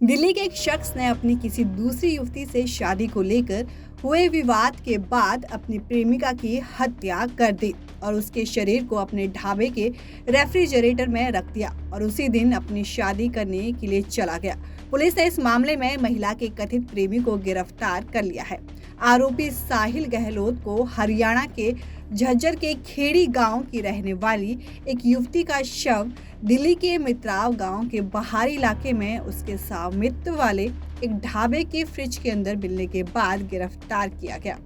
दिल्ली के एक शख्स ने अपनी किसी दूसरी युवती से शादी को लेकर हुए विवाद के बाद अपनी प्रेमिका की हत्या कर दी और उसके शरीर को अपने ढाबे के रेफ्रिजरेटर में रख दिया और उसी दिन अपनी शादी करने के लिए चला गया। पुलिस ने इस मामले में महिला के कथित प्रेमी को गिरफ्तार कर लिया है। आरोपी साहिल गहलोत को हरियाणा के झज्जर के खेड़ी गांव की रहने वाली एक युवती का शव दिल्ली के मित्राव गांव के बाहरी इलाके में उसके स्वामित्व वाले एक ढाबे के फ्रिज के अंदर मिलने के बाद गिरफ्तार किया गया।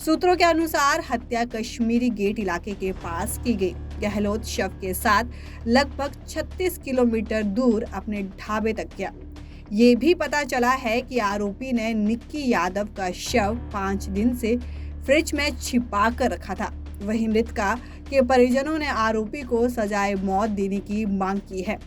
सूत्रों के अनुसार हत्या कश्मीरी गेट इलाके के पास की गई। गहलोत शव के साथ लगभग 36 किलोमीटर दूर अपने ढाबे तक गया। ये भी पता चला है कि आरोपी ने निक्की यादव का शव 5 दिन से फ्रिज में छिपा कर रखा था। वहीं मृतका के परिजनों ने आरोपी को सजाए मौत देने की मांग की है।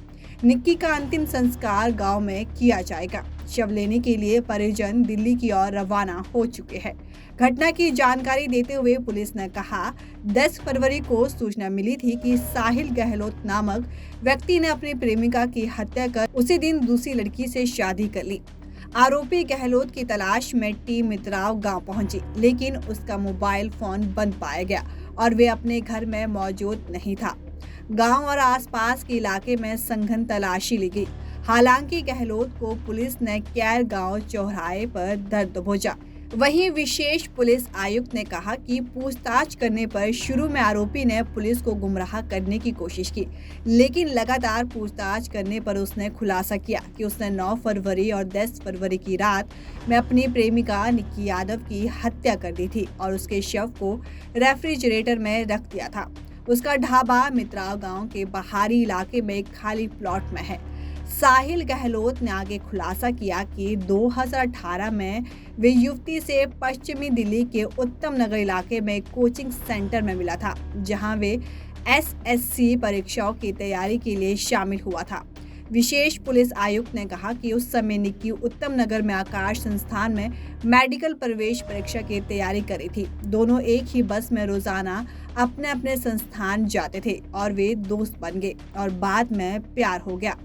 निक्की का अंतिम संस्कार गांव में किया जाएगा। शव लेने के लिए परिजन दिल्ली की ओर रवाना हो चुके हैं। घटना की जानकारी देते हुए पुलिस ने कहा, 10 फरवरी को सूचना मिली थी कि साहिल गहलोत नामक व्यक्ति ने अपनी प्रेमिका की हत्या कर उसी दिन दूसरी लड़की से शादी कर ली। आरोपी गहलोत की तलाश में टीम मित्राव गांव पहुंची, लेकिन उसका मोबाइल फोन बंद पाया गया और वे अपने घर में मौजूद नहीं था। गांव और आसपास के इलाके में सघन तलाशी ली गई। हालांकि गहलोत को पुलिस ने कैर गांव चौराहे पर धर दबोचा। वहीं विशेष पुलिस आयुक्त ने कहा कि पूछताछ करने पर शुरू में आरोपी ने पुलिस को गुमराह करने की कोशिश की, लेकिन लगातार पूछताछ करने पर उसने खुलासा किया कि उसने 9 फरवरी और 10 फरवरी की रात में अपनी प्रेमिका निक्की यादव की हत्या कर दी थी और उसके शव को रेफ्रिजरेटर में रख दिया था। उसका ढाबा मित्राव गांव के बाहरी इलाके में एक खाली प्लॉट में है। साहिल गहलोत ने आगे खुलासा किया कि 2018 में वे युवती से पश्चिमी दिल्ली के उत्तम नगर इलाके में एक कोचिंग सेंटर में मिला था, जहां वे एसएससी परीक्षाओं की तैयारी के लिए शामिल हुआ था। विशेष पुलिस आयुक्त ने कहा कि उस समय निक्की उत्तम नगर में आकाश संस्थान में मेडिकल प्रवेश परीक्षा की तैयारी करी थी। दोनों एक ही बस में रोजाना अपने अपने संस्थान जाते थे और वे दोस्त बन गए और बाद में प्यार हो गया।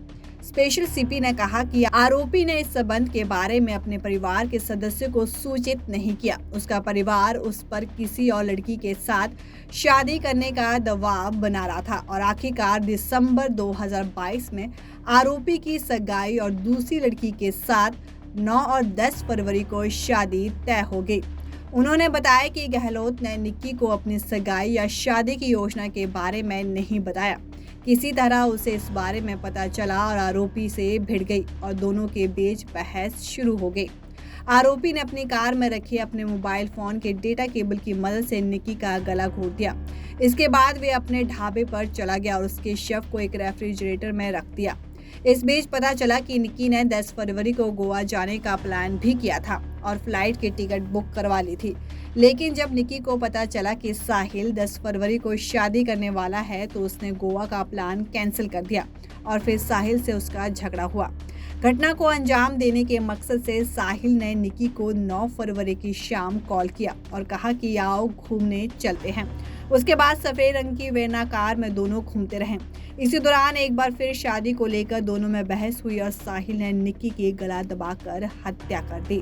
स्पेशल सीपी ने कहा कि आरोपी ने इस संबंध के बारे में अपने परिवार के सदस्यों को सूचित नहीं किया। उसका परिवार उस पर किसी और लड़की के साथ शादी करने का दबाव बना रहा था और आखिरकार दिसंबर 2022 में आरोपी की सगाई और दूसरी लड़की के साथ 9 और 10 फरवरी को शादी तय हो गई। उन्होंने बताया कि गहलोत ने निक्की को अपनी सगाई या शादी की योजना के बारे में नहीं बताया। किसी तरह उसे इस बारे में पता चला और आरोपी से भिड़ गई और दोनों के बीच बहस शुरू हो गई। आरोपी ने अपनी कार में रखे अपने मोबाइल फोन के डेटा केबल की मदद से निक्की का गला घोट दिया। इसके बाद वे अपने ढाबे पर चला गया और उसके शव को एक रेफ्रिजरेटर में रख दिया। इस बीच पता चला कि निक्की ने 10 फरवरी को गोवा जाने का प्लान भी किया था और फ्लाइट की टिकट बुक करवा ली थी। लेकिन जब निक्की को पता चला कि साहिल 10 फरवरी को शादी करने वाला है तो उसने गोवा का प्लान कैंसिल कर दिया और फिर साहिल से उसका झगड़ा हुआ। घटना को अंजाम देने के मकसद से साहिल ने निक्की को 9 फरवरी की शाम कॉल किया और कहा कि आओ घूमने चलते हैं। उसके बाद सफेद रंग की वेरना कार में दोनों घूमते रहे। इसी दौरान एक बार फिर शादी को लेकर दोनों में बहस हुई और साहिल ने निक्की की गला दबाकर हत्या कर दी।